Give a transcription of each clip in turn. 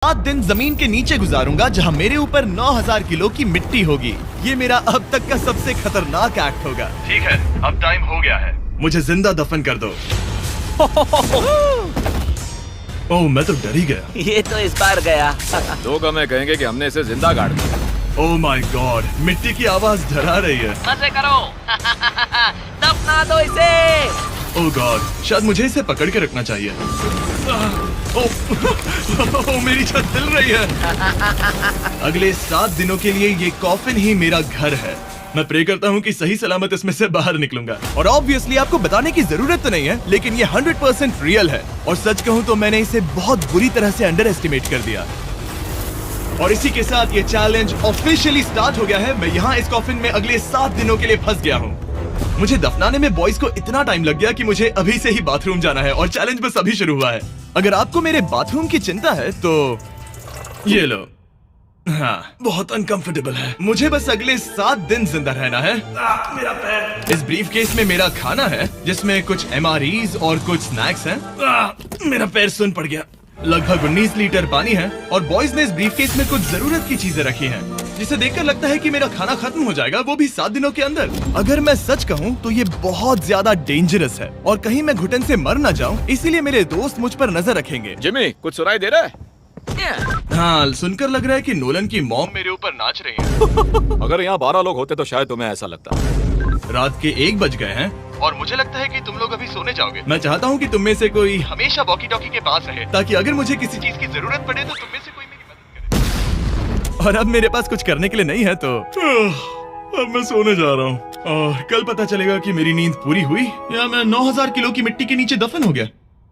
7 दिन जमीन के नीचे गुजारूंगा जहां मेरे ऊपर 9000 किलो की मिट्टी होगी। ये मेरा अब तक का सबसे खतरनाक एक्ट होगा। ठीक है, अब टाइम हो गया है। मुझे जिंदा दफन कर दो। ओह, मैं तो डर ही गया। ये तो इस बार गया। लोग हमें कहेंगे कि हमने इसे जिंदा गाड़ दिया। ओह माय गॉड, मिट्टी की आवाज डरा रही है। मजे करो। दफना दो इसे। ओह गॉड, शायद मुझे इसे पकड़ के रखना चाहिए। ओह, मेरी छत हिल रही है। अगले 7 दिनों के लिए ये कॉफिन ही मेरा घर है। मैं प्रे करता हूँ कि सही सलामत इसमें से बाहर निकलूंगा। और ऑब्वियसली आपको बताने की जरूरत तो नहीं है, लेकिन ये 100% रियल है। और सच कहूँ तो मैंने इसे बहुत बुरी तरह से अंडर एस्टिमेट कर दिया। और इसी के साथ ये चैलेंज ऑफिशियली स्टार्ट हो गया है। मैं यहाँ इस कॉफिन में अगले 7 दिनों के लिए फंस गया हूँ। मुझे दफनाने में बॉयज को इतना टाइम लग गया कि मुझे अभी से ही बाथरूम जाना है और चैलेंज बस अभी शुरू हुआ है। अगर आपको मेरे बाथरूम की चिंता है तो ये लो। हाँ, बहुत अनकंफर्टेबल है। मुझे बस अगले 7 दिन जिंदा रहना है। मेरा पैर। इस ब्रीफकेस में मेरा खाना है, जिसमें कुछ MREs और कुछ स्नैक्स हैं। मेरा पैर सुन पड़ गया। लगभग 19 लीटर पानी है और बॉयज ने इस ब्रीफकेस में कुछ जरूरत की चीजें रखी हैं, जिसे देखकर लगता है कि मेरा खाना खत्म हो जाएगा, वो भी 7 दिनों के अंदर। अगर मैं सच कहूँ तो ये बहुत ज्यादा डेंजरस है और कहीं मैं घुटन से मर न जाऊँ, इसीलिए मेरे दोस्त मुझ पर नजर रखेंगे। जिमी, कुछ सुनाई दे रहा है? हाँ, सुनकर लग रहा है कि नोलन की मॉम मेरे ऊपर नाच रही है। अगर यहाँ 12 लोग होते तो शायद तुम्हें ऐसा लगता। रात के 1 बज गए हैं और मुझे लगता है कि तुम लोग अभी सोने जाओगे। मैं चाहता हूँ कि तुम में से कोई हमेशा वॉकी टॉकी के पास रहे, ताकि अगर मुझे किसी चीज की जरूरत पड़े तो तुम में से कोई मेरी मदद करे। और अब मेरे पास कुछ करने के लिए नहीं है तो अब मैं सोने जा रहा हूँ और कल पता चलेगा कि मेरी नींद पूरी हुई या मैं 9000 किलो की मिट्टी के नीचे दफन हो गया।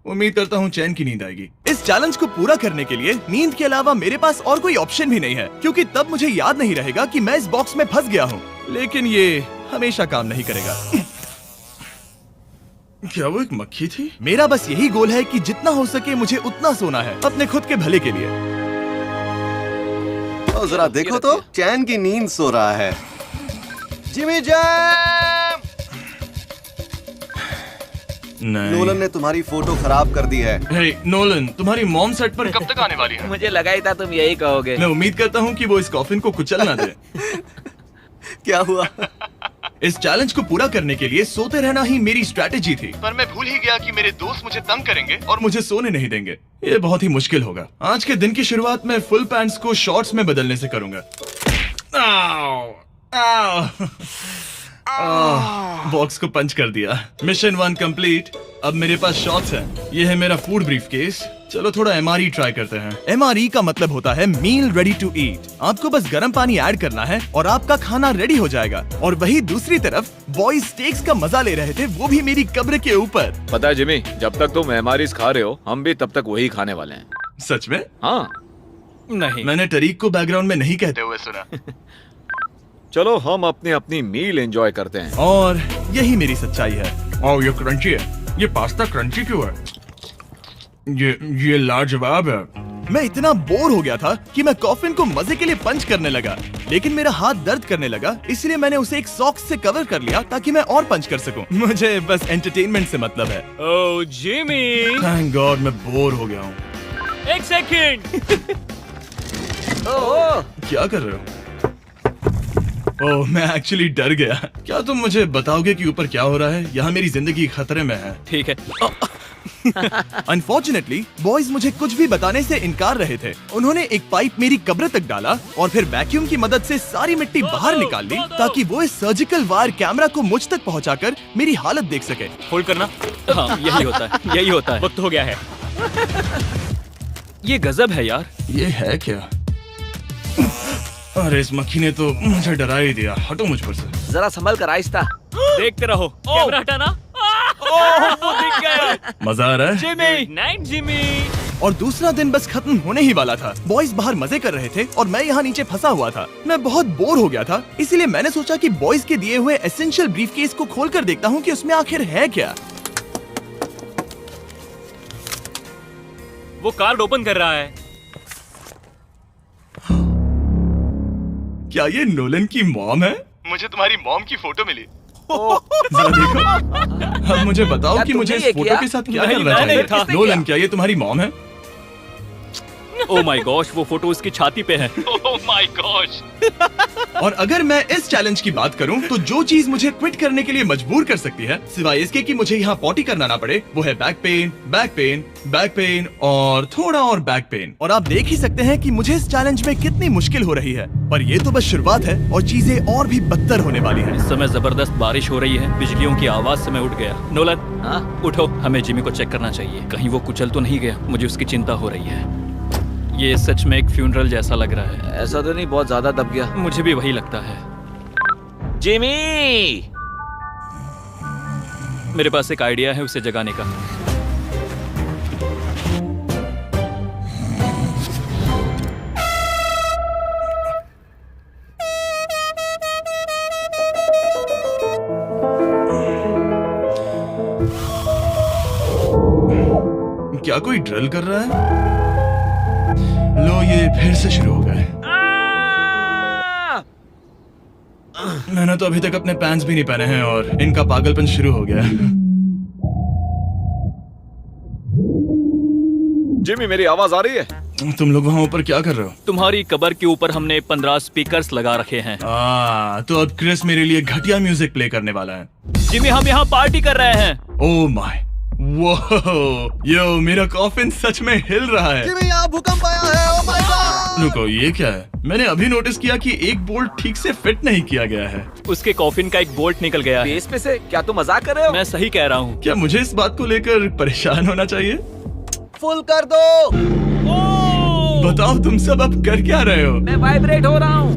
उम्मीद करता हूँ चैन की नींद आएगी। इस चैलेंज को पूरा करने के लिए नींद के अलावा मेरे पास और कोई ऑप्शन भी नहीं है, क्योंकि तब मुझे याद नहीं रहेगा कि मैं इस बॉक्स में फंस गया हूँ। लेकिन ये हमेशा काम नहीं करेगा। क्या वो एक मक्खी थी? मेरा बस यही गोल है कि जितना हो सके मुझे उतना सोना है, अपने खुद के भले के लिए। तो जरा देखो तो, चैन की नींद सो रहा है। Jimmy jam! नोलन ने तुम्हारी फोटो खराब कर दी है। हे नोलन, तुम्हारी मॉम सेट पर कब तक आने वाली है? मुझे लगा ही था तुम यही कहोगे। मैं उम्मीद करता हूँ कि वो इस कॉफिन को कुचल ना दे। क्या हुआ? इस चैलेंज को पूरा करने के लिए सोते रहना ही मेरी स्ट्रैटेजी थी, पर मैं भूल ही गया कि मेरे दोस्त मुझे तंग करेंगे और मुझे सोने नहीं देंगे। ये बहुत ही मुश्किल होगा। आज के दिन की शुरुआत मैं फुल पैंट्स को शॉर्ट्स में बदलने से करूंगा। बॉक्स को पंच कर दिया। Mission 1 complete. अब मेरे पास शॉर्ट्स हैं। ये है मेरा फूड ब्रीफकेस। चलो थोड़ा MRE ट्राई करते हैं। MRE का मतलब होता है मील रेडी टू ईट। आपको बस गर्म पानी ऐड करना है और आपका खाना रेडी हो जाएगा। और वही दूसरी तरफ बॉयज स्टेक्स का मजा ले रहे थे, वो भी मेरी कब्र के ऊपर। पता है जिमी, जब तक तुम MREs खा रहे हो, हम भी तब तक वही खाने वाले हैं। सच में? हाँ। नहीं, मैंने टरीक को बैकग्राउंड में नहीं कहते हुए सुना। चलो हम अपनी अपनी मील एंजॉय करते हैं। और यही मेरी सच्चाई है। ओह, ये क्रंची है। ये पास्ता क्रंची क्यों है? ये लाजवाब है। मैं इतना बोर हो गया था कि मैं कॉफिन को मजे के लिए पंच करने लगा, लेकिन मेरा हाथ दर्द करने लगा, इसलिए मैंने उसे एक सॉक्स से कवर कर लिया ताकि मैं और पंच कर सकूं। मुझे बस एंटरटेनमेंट से मतलब है। ओह जिमी, थैंक गॉड मैं बोर हो गया हूँ। एक सेकंड। ओह, क्या कर रहे हो? ओह, मैं एक्चुअली डर गया। क्या तुम मुझे बताओगे कि ऊपर क्या हो रहा है? यहाँ मेरी जिंदगी खतरे में है। ठीक है। अनफॉर्चुनेटली बॉयज मुझे कुछ भी बताने से इनकार रहे थे। उन्होंने एक पाइप मेरी कब्र तक डाला और फिर वैक्यूम की मदद से सारी मिट्टी बाहर निकाल ली, ताकि वो इस सर्जिकल वायर कैमरा को मुझ तक पहुंचाकर मेरी हालत देख सके। होल्ड करना। हाँ, यही होता है, यही होता है। वक्त हो गया है। ये गजब है यार। ये है क्या? अरे इस मक्खी ने तो मुझे डरा ही दिया। हटो मुझ पर से। जरा संभल कर आहिस्ता। देखते रहो। कैमरा हटाना। वो दिख गया। मजा आ रहा है? Jimmy, night Jimmy. और दूसरा दिन बस खत्म होने ही वाला था। बॉयज बाहर मजे कर रहे थे और मैं यहाँ नीचे फंसा हुआ था। मैं बहुत बोर हो गया था, इसीलिए मैंने सोचा कि बॉयज के दिए हुए एसेंशियल ब्रीफकेस को खोलकर देखता हूँ कि उसमें आखिर है क्या। वो कार्ड ओपन कर रहा है। क्या ये नोलन की मॉम है? मुझे तुम्हारी मॉम की फोटो मिली। जरा देखो। अब मुझे बताओ क्या कि मुझे तुमने इस ये फोटो किया? के साथ क्या नहीं, करना मैंने चाहिए? था। नोलन, क्या ये तुम्हारी मॉम है? ओह माय गॉश, वो फोटो उसकी छाती पे है। Oh my gosh. और अगर मैं इस चैलेंज की बात करूं तो जो चीज मुझे क्विट करने के लिए मजबूर कर सकती है, सिवाय इसके कि मुझे यहाँ पॉटी करना ना पड़े, वो है back pain, back pain, back pain और थोड़ा और बैक पेन। और आप देख ही सकते हैं कि मुझे इस चैलेंज में कितनी मुश्किल हो रही है, पर ये तो बस शुरुआत है और चीजें और भी बदतर होने वाली है। इस समय जबरदस्त बारिश हो रही है, बिजलियों की आवाज से मैं उठ गया। नोलन, हाँ उठो, हमें जिमी को चेक करना चाहिए, कहीं वो कुचल तो नहीं गया। मुझे उसकी चिंता हो रही है। ये सच में एक फ्यूनरल जैसा लग रहा है। ऐसा तो नहीं बहुत ज्यादा दब गया? मुझे भी वही लगता है। जिमी, मेरे पास एक आइडिया है उसे जगाने का। क्या कोई ड्रिल कर रहा है? लो, ये फिर से शुरू हो गए। मैंने तो अभी तक अपने पैंट्स भी नहीं पहने हैं और इनका पागलपन शुरू हो गया। जिमी, मेरी आवाज आ रही है? तुम लोग वहाँ ऊपर क्या कर रहे हो? तुम्हारी कबर के ऊपर हमने 15 स्पीकर्स लगा रखे हैं। तो अब क्रिस मेरे लिए घटिया म्यूजिक प्ले करने वाला है। जिमी, हम यहाँ पार्टी कर रहे हैं। ओह माय, वो यो, मेरा कॉफिन सच में हिल रहा है। जिमी, यहाँ भूकंप आया है। Oh my God! रुको, ये क्या है? मैंने अभी नोटिस किया कि एक बोल्ट ठीक से फिट नहीं किया गया है। उसके कॉफिन का एक बोल्ट निकल गया है। बेस में से? क्या तुम मजाक कर रहे हो? मैं सही कह रहा हूँ। क्या मुझे इस बात को लेकर परेशान होना चाहिए? फुल कर दो। बताओ तुम सब अब कर क्या रहे हो? मैं वाइब्रेट हो रहा हूँ।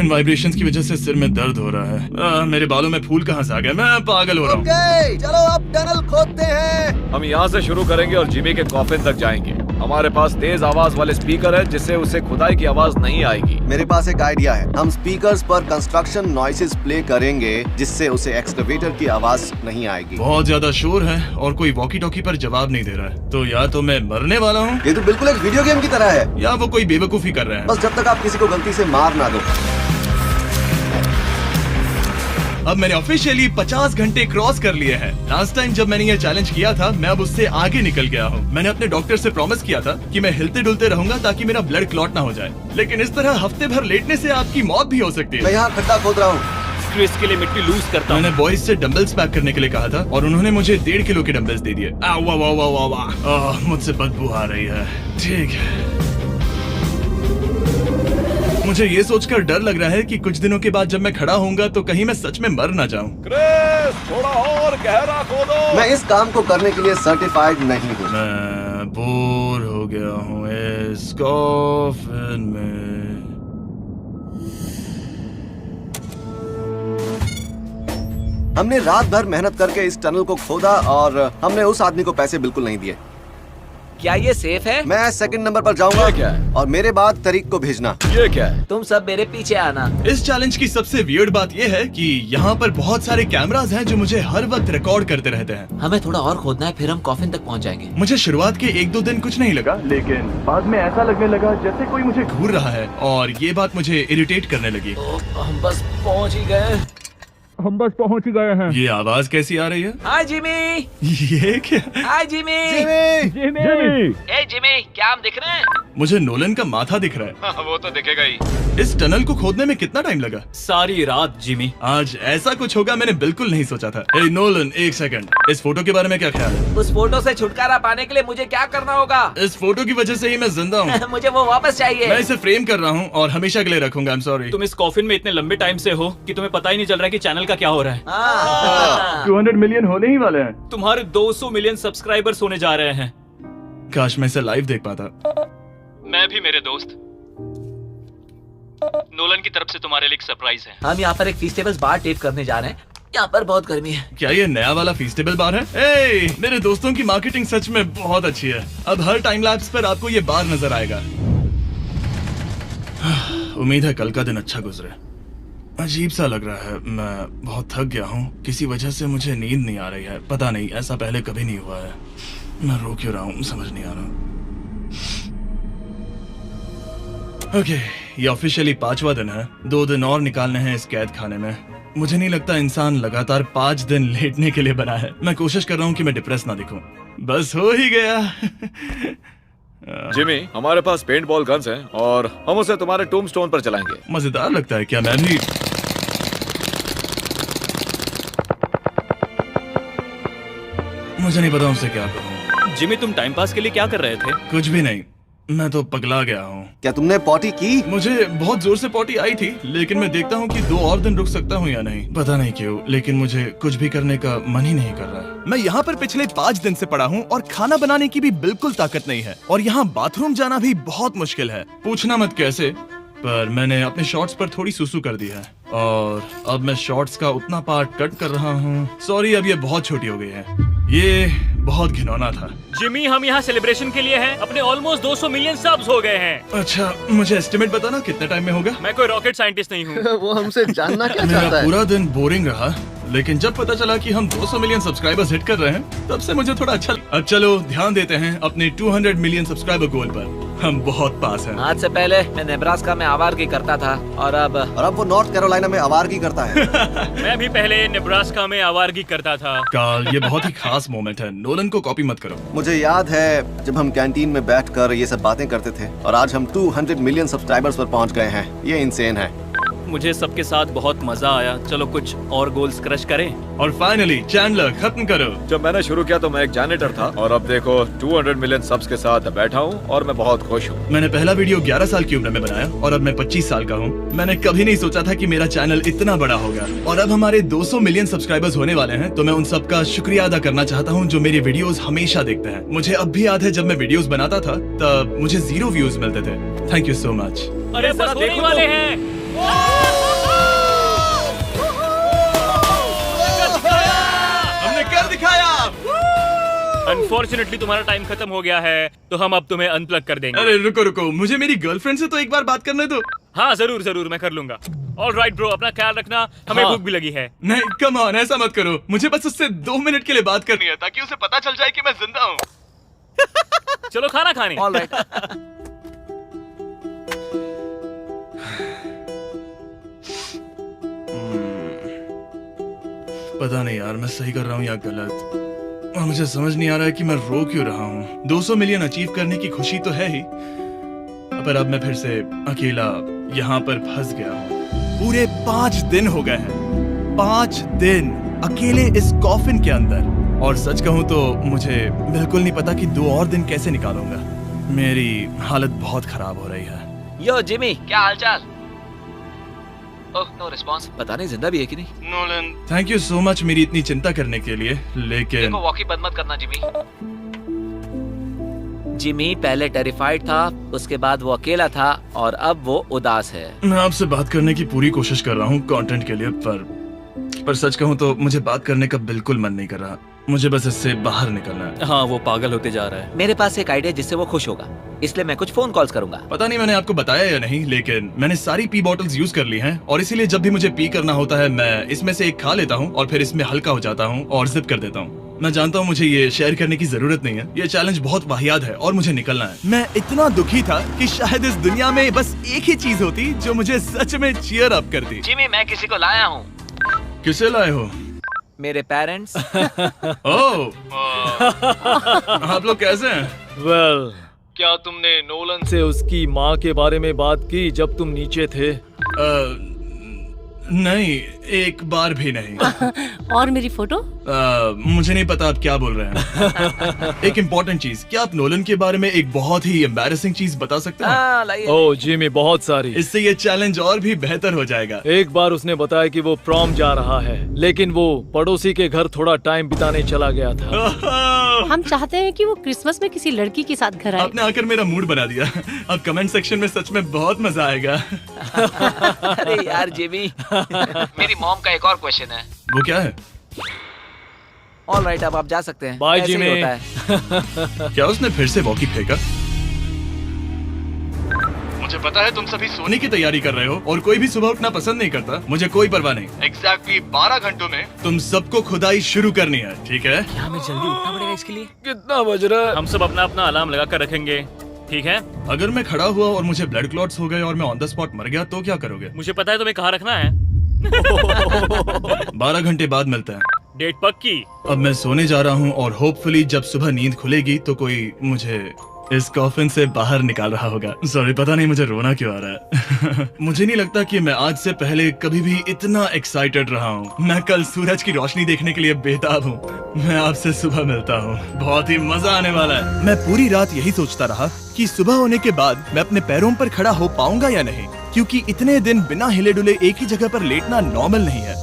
इन वाइब्रेशंस की वजह से सिर में दर्द हो रहा है। मेरे बालों में फूल कहाँ से आ गए? मैं पागल हो रहा हूँ। ओके, चलो अब टनल खोदते हैं। हम यहाँ से शुरू करेंगे और जिमी के कॉफिन तक जाएंगे। हमारे पास तेज आवाज वाले स्पीकर है जिससे उसे खुदाई की आवाज नहीं आएगी। मेरे पास एक आइडिया है। हम स्पीकर्स पर कंस्ट्रक्शन नॉइसेस प्ले करेंगे जिससे उसे एक्सकवेटर की आवाज नहीं आएगी। बहुत ज्यादा शोर है और कोई वॉकी टॉकी पर जवाब नहीं दे रहा है। तो या तो मैं मरने वाला हूँ ये तो बिल्कुल एक वीडियो गेम की तरह है। या वो कोई बेवकूफी कर रहे हैं। बस जब तक आप किसी को गलती से मार ना दो। अब मैंने ऑफिशियली 50 घंटे क्रॉस कर लिए हैं। लास्ट टाइम जब मैंने ये चैलेंज किया था, मैं अब उससे आगे निकल गया हूँ। मैंने अपने डॉक्टर से प्रॉमिस किया था कि मैं हिलते डुलते रहूंगा ताकि मेरा ब्लड क्लॉट ना हो जाए, लेकिन इस तरह हफ्ते भर लेटने से आपकी मौत भी हो सकती मैं है। यहाँ खड्डा खोद रहा हूँ। क्रिस के लिए मिट्टी लूज करता हूँ। मैंने बॉयज से डंबल्स पैक करने के लिए कहा था और उन्होंने मुझे 1.5 किलो के डंबल्स दे दिए। मुझसे बदबू आ रही है। ठीक है, मुझे ये सोचकर डर लग रहा है कि कुछ दिनों के बाद जब मैं खड़ा होऊंगा तो कहीं मैं सच में मर ना जाऊं। क्रिस, थोड़ा और गहरा खोदो। मैं इस काम को करने के लिए सर्टिफाइड नहीं हूँ। मैं बोर हो गया हूँ इस कॉफिन में। हमने रात भर मेहनत करके इस टनल को खोदा और हमने उस आदमी को पैसे बिल्कुल नहीं दिए। क्या ये सेफ है? मैं सेकंड नंबर पर जाऊंगा। ये क्या है? और मेरे बाद तरीक को भेजना। ये क्या है? तुम सब मेरे पीछे आना। इस चैलेंज की सबसे वियर्ड बात यह है कि यहाँ पर बहुत सारे कैमरास हैं जो मुझे हर वक्त रिकॉर्ड करते रहते हैं। हमें थोड़ा और खोदना है, फिर हम कॉफिन तक पहुंच जाएंगे। मुझे शुरुआत के 1-2 दिन कुछ नहीं लगा, लेकिन बाद में ऐसा लगने लगा जैसे कोई मुझे घूर रहा है और ये बात मुझे इरिटेट करने लगी। हम बस पहुंच ही गए। ये आवाज कैसी आ रही है? हाय जिमी। ये क्या? हाय जिमी। जिमी! ए जिमी, क्या हम दिख रहे हैं? मुझे नोलन का माथा दिख रहा हाँ, वो तो दिखेगा ही। है। इस टनल को खोदने में कितना टाइम लगा? सारी रात जिमी। आज ऐसा कुछ होगा मैंने बिल्कुल नहीं सोचा था। हे नोलन, एक सेकंड, इस फोटो के बारे में क्या ख्याल है? उस फोटो से छुटकारा पाने के लिए मुझे क्या करना होगा? इस फोटो की वजह से ही मैं जिंदा हूँ। मुझे वो वापस मैं चाहिए। इसे फ्रेम कर रहा हूँ और हमेशा के लिए रखूंगा। I am sorry. तुम इस कॉफिन में इतने लंबे टाइम से हो कि तुम्हें पता ही नहीं चल रहा है कि चैनल का क्या हो रहा है। हाँ। 200 मिलियन होने ही वाले हैं। तुम्हारे 200 मिलियन सब्सक्राइबर्स होने जा रहे हैं। काश मैं इसे लाइव देख पाता। मैं भी मेरे दोस्त। नोलन की तरफ से तुम्हारे लिए एक सरप्राइज है। हम यहाँ पर एक फीस्टेबल बार टेप करने जा रहे हैं। यहाँ पर बहुत गर्मी है। क्या ये नया वाला फीस्टेबल बार है? ए, मेरे दोस्तों की मार्केटिंग सच में बहुत अच्छी है। अब हर टाइम लैप्स पर आपको ये बार नजर आएगा। उम्मीद है कल का दिन अच्छा गुजरे। अजीब सा लग रहा है, मैं बहुत थक गया हूँ। किसी वजह से मुझे नींद नहीं आ रही है। पता नहीं, ऐसा पहले कभी नहीं हुआ है। मैं रो क्यों रहा हूँ समझ नहीं आ रहा। ओके, ये ऑफिशियली 5वां दिन है। 2 दिन और निकालने हैं इस कैद खाने में। मुझे नहीं लगता इंसान लगातार 5 दिन लेटने के लिए बना है। मैं कोशिश कर रहा हूँ कि मैं डिप्रेस ना दिखूं। बस हो ही गया। जिमी, हमारे पास पेंट बॉल गन्स हैं और हम उसे तुम्हारे टूमस्टोन पर चलाएंगे। मजेदार लगता है क्या? मैं भी मुझे नहीं पता उनसे क्या कहूँ। जिमी, तुम टाइम पास के लिए क्या कर रहे थे? कुछ भी नहीं, मैं तो पगला गया हूँ। क्या तुमने पॉटी की? मुझे बहुत जोर से पॉटी आई थी, लेकिन मैं देखता हूँ कि 2 और दिन रुक सकता हूँ या नहीं, पता नहीं क्यों, लेकिन मुझे कुछ भी करने का मन ही नहीं कर रहा। मैं यहाँ पर पिछले 5 दिन से पड़ा हूँ और खाना बनाने की भी बिल्कुल ताकत नहीं है, और यहाँ बाथरूम जाना भी बहुत मुश्किल है। पूछना मत कैसे, पर मैंने अपने शॉर्ट्स पर थोड़ी सुसु कर दी है और अब मैं शॉर्ट्स का उतना पार्ट कट कर रहा हूँ। सॉरी, अब ये बहुत छोटी हो गई है। ये बहुत घिनौना था। जिमी, हम यहाँ सेलिब्रेशन के लिए हैं। अपने ऑलमोस्ट 200 मिलियन सब्स हो गए हैं। अच्छा, मुझे एस्टिमेट बताना कितने टाइम में होगा? मैं कोई रॉकेट साइंटिस्ट नहीं हूँ। वो हमसे जानना क्या मेरा चाहता है? पूरा दिन बोरिंग रहा, लेकिन जब पता चला कि हम 200 मिलियन सब्सक्राइबर्स हिट कर रहे हैं, तब से मुझे थोड़ा अच्छा लगा। अब चलो ध्यान देते हैं अपने 200 मिलियन सब्सक्राइबर गोल पर। हम बहुत पास हैं। आज से पहले मैं नेब्रास्का में आवारगी करता था और अब वो नॉर्थ कैरोलिना में आवारगी करता है। मैं भी पहले नेब्रास्का में आवारगी करता था। कार्ल, ये बहुत ही खास मोमेंट है। नोलन को कॉपी मत करो। मुझे याद है जब हम कैंटीन में बैठकर ये सब बातें करते थे, और आज हम 200 मिलियन सब्सक्राइबर्स पर पहुंच गए हैं। ये इंसेन है। मुझे सबके साथ बहुत मजा आया। चलो कुछ और गोल्स क्रश करें। और फाइनली चैंडलर, खत्म करो। जब मैंने शुरू किया तो मैं एक जैनिटर था और अब देखो 200 मिलियन सब्स के साथ बैठा हूँ और मैं बहुत खुश हूँ। मैंने पहला वीडियो 11 साल की उम्र में बनाया और अब मैं 25 साल का हूँ। मैंने कभी नहीं सोचा था कि मेरा चैनल इतना बड़ा होगा, और अब हमारे 200 मिलियन सब्सक्राइबर्स होने वाले हैं। तो मैं उन सबका शुक्रिया अदा करना चाहता हूँ जो मेरे वीडियोस हमेशा देखते हैं। मुझे अब भी याद है जब मैं वीडियोस बनाता था तब मुझे 0 व्यूज मिलते थे। Thank you so much. अरे जरा देखने वाले हैं। हमने कर दिखाया। अनफॉर्चुनेटली तुम्हारा टाइम खत्म हो गया है, तो हम अब तुम्हें अनप्लग कर देंगे। अरे रुको रुको, मुझे मेरी गर्लफ्रेंड से तो एक बार बात करने दो। हाँ जरूर जरूर, मैं कर लूंगा। ऑलराइट ब्रो, अपना ख्याल रखना। हमें भूख भी लगी है। नहीं, कम ऑन, ऐसा मत करो। मुझे बस उससे 2 मिनट के लिए बात करनी है ताकि उसे पता चल जाए कि मैं जिंदा हूँ। चलो खाना खाने। ऑलराइट। पता नहीं यार, मैं सही कर रहा हूँ या गलत, और मुझे समझ नहीं आ रहा है कि मैं रो क्यों रहा हूँ। 200 मिलियन अचीव करने की खुशी तो है ही, पर अब मैं फिर से अकेला यहाँ पर फंस गया हूँ। पूरे 5 दिन हो गए हैं, 5 दिन अकेले इस कॉफिन के अंदर, और सच कहूँ तो मुझे बिल्कुल नहीं पता कि 2 और दिन कैसे निकालूंगा। मेरी हालत बहुत खराब हो रही है। यो जिमी, क्या हालचाल? ओह, नो रिस्पांस। पता नहीं जिंदा भी है कि नहीं। Nolan, thank you so much मेरी इतनी चिंता करने के लिए, लेकिन देखो, वॉकी बंद मत करना जिमी। जिमी पहले टेरिफाइड था, उसके बाद वो अकेला था और अब वो उदास है। मैं आपसे बात करने की पूरी कोशिश कर रहा हूँ कंटेंट के लिए, पर सच कहूँ तो मुझे बात करने का बिल्कुल मन नहीं कर रहा। मुझे बस इससे बाहर निकलना है। हाँ, वो पागल होते जा रहा है। मेरे पास एक आइडिया जिससे वो खुश होगा, इसलिए मैं कुछ फोन कॉल्स करूंगा। पता नहीं मैंने आपको बताया या नहीं, लेकिन मैंने सारी पी बॉटल्स यूज कर ली हैं, और इसीलिए जब भी मुझे पी करना होता है मैं इसमें से एक खा लेता हूँ और फिर इसमें हल्का हो जाता हूँ और जिप कर देता हूँ। मैं जानता हूँ मुझे ये शेयर करने की जरूरत नहीं है, ये चैलेंज बहुत वाहियात है और मुझे निकलना है। मैं इतना दुखी था कि शायद इस दुनिया में बस एक ही चीज होती जो मुझे सच में चीयर अप करती। जिमी, मैं किसी को लाया हूँ। किसे लाए हो? मेरे पेरेंट्स। ओह, आप लोग कैसे हैं? वेल, क्या तुमने नोलन से उसकी माँ के बारे में बात की जब तुम नीचे थे? नहीं, एक बार भी नहीं। और मेरी फोटो? मुझे नहीं पता आप क्या बोल रहे हैं। एक इम्पोर्टेंट चीज, क्या आप नोलन के बारे में एक बहुत ही एम्बैरेसिंग चीज बता सकते हैं? हाँ, लाइए। ओह जिमी, बहुत सारी। इससे ये चैलेंज और भी बेहतर हो जाएगा। एक बार उसने बताया कि वो प्रॉम जा रहा है, लेकिन वो पड़ोसी के घर थोड़ा टाइम बिताने चला गया था। हम चाहते हैं कि वो क्रिसमस में किसी लड़की के साथ घर आए। आपने आकर मेरा मूड बना दिया। अब कमेंट सेक्शन में सच में बहुत मजा आएगा। अरे यार जिमी, मेरी मॉम का एक और क्वेश्चन है। वो क्या है? ऑलराइट, अब आप जा सकते हैं। बाय ऐसे ही जिमी। होता है। क्या उसने फिर से वॉकी फेंका? मुझे पता है तुम सभी सोने की तैयारी कर रहे हो और कोई भी सुबह उठना पसंद नहीं करता। मुझे कोई परवाह नहीं। एग्जैक्टली 12 घंटों में तुम सबको खुदाई शुरू करनी है, ठीक है? क्या हमें जल्दी उठना पड़ेगा इसके लिए? कितना बज रहा है? हम सब अपना अपना अलार्म लगा कर रखेंगे, ठीक है? अगर मैं खड़ा हुआ और मुझे ब्लड क्लॉट्स हो गए और मैं ऑन द स्पॉट मर गया तो क्या करोगे? मुझे पता है तुम्हें कहाँ रखना है। 12 घंटे बाद मिलता है। डेट पक्की। अब मैं सोने जा रहा हूँ और होपफुली जब सुबह नींद खुलेगी तो कोई मुझे इस कॉफिन से बाहर निकाल रहा होगा। सॉरी, पता नहीं मुझे रोना क्यों आ रहा है। मुझे नहीं लगता कि मैं आज से पहले कभी भी इतना एक्साइटेड रहा हूँ। मैं कल सूरज की रोशनी देखने के लिए बेताब हूँ। मैं आपसे सुबह मिलता हूँ, बहुत ही मजा आने वाला है। मैं पूरी रात यही सोचता रहा कि सुबह होने के बाद मैं अपने पैरों पर खड़ा हो पाऊंगा या नहीं, क्योंकि इतने दिन बिना हिले डुले एक ही जगह पर लेटना नॉर्मल नहीं है।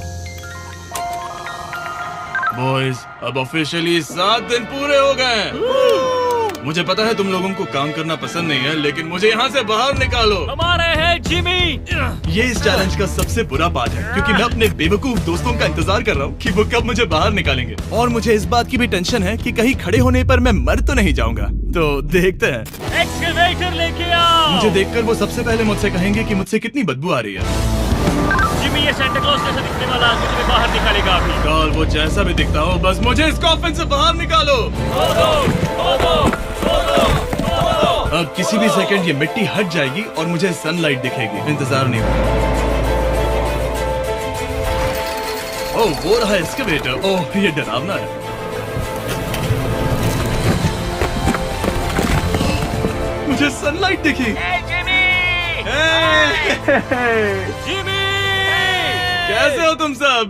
बॉयज, अब ऑफिशियली 7 दिन पूरे हो गए हैं। मुझे पता है तुम लोगों को काम करना पसंद नहीं है, लेकिन मुझे यहाँ से बाहर निकालो। हमारे हैं जिमी। ये इस चैलेंज का सबसे बुरा पार्ट है, क्योंकि मैं अपने बेवकूफ दोस्तों का इंतजार कर रहा हूँ कि वो कब मुझे बाहर निकालेंगे। और मुझे इस बात की भी टेंशन है कि कहीं खड़े होने पर मैं मर तो नहीं जाऊंगा। तो देखते हैं। एक्सकवेटर लेके आओ। मुझे देखकर वो सबसे पहले मुझसे कहेंगे कि मुझसे कितनी बदबू आ रही है। जिमी, ये सांता क्लॉज जैसा दिखने वाला आदमी तुम्हें बाहर निकालेगा अभी। काल, वो जैसा भी दिखता हो, बस मुझे इस कॉफिन से बाहर निकालो। अब किसी भी सेकंड ये मिट्टी हट जाएगी और मुझे सनलाइट दिखेगी। इंतजार नहीं होगा। ओह, वो रहा एक्सकवेटर। ओह, ये डरावना है। मुझे सनलाइट दिखी। जिमी, कैसे हो तुम सब?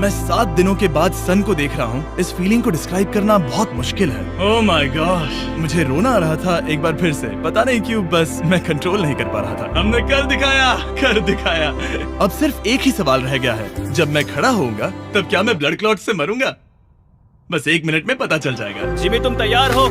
मैं 7 दिनों के बाद सन को देख रहा हूँ। इस फीलिंग को डिस्क्राइब करना बहुत मुश्किल है। ओह माय गॉश, मुझे रोना आ रहा था एक बार फिर से। पता नहीं क्यों, बस मैं कंट्रोल नहीं कर पा रहा था। हमने कर दिखाया। अब सिर्फ एक ही सवाल रह गया है। जब मैं खड़ा होऊंगा तब क्या मैं ब्लड क्लॉट से मरूंगा? बस 1 मिनट में पता चल जाएगा। जिमी, तुम तैयार हो?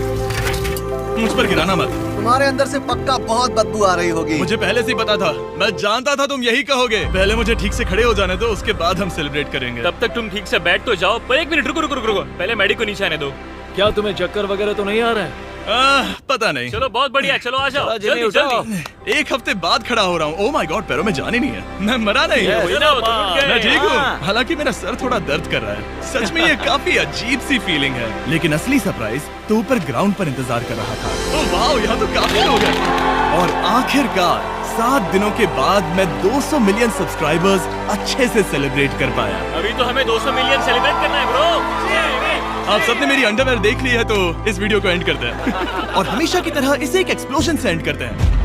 मुझ पर गिराना मत। तुम्हारे अंदर से पक्का बहुत बदबू आ रही होगी। मुझे पहले से ही पता था। मैं जानता था तुम यही कहोगे। पहले मुझे ठीक से खड़े हो जाने दो, उसके बाद हम सेलिब्रेट करेंगे। तब तक तुम ठीक से बैठ तो जाओ। पर 1 मिनट रुको। पहले मैडी को नीचे आने दो। क्या तुम्हें चक्कर वगैरह तो नहीं आ रहा है? पता नहीं। चलो, बहुत बढ़िया। चलो आ जाओ, जल्दी जल्दी। 1 हफ्ते बाद खड़ा हो रहा हूँ। ओह माय गॉड, पैरों में जान ही नहीं है। मैं मरा नहीं। मैं ठीक हूँ। हालांकि मेरा सर थोड़ा दर्द कर रहा है। सच में ये काफी अजीब सी फीलिंग है। लेकिन असली सरप्राइज तो ऊपर ग्राउंड पर इंतजार कर रहा था। ओह वाह, यहाँ तो काफी लोग हैं। और आखिरकार 7 दिनों के बाद मैं 200 मिलियन सब्सक्राइबर्स अच्छे से सेलिब्रेट कर पाया। अभी तो हमें 200 मिलियन सेलिब्रेट करना है ब्रो। आप सबने मेरी अंडरवेयर देख ली है, तो इस वीडियो को एंड करते हैं। और हमेशा की तरह इसे एक एक्सप्लोजन से एंड करते हैं।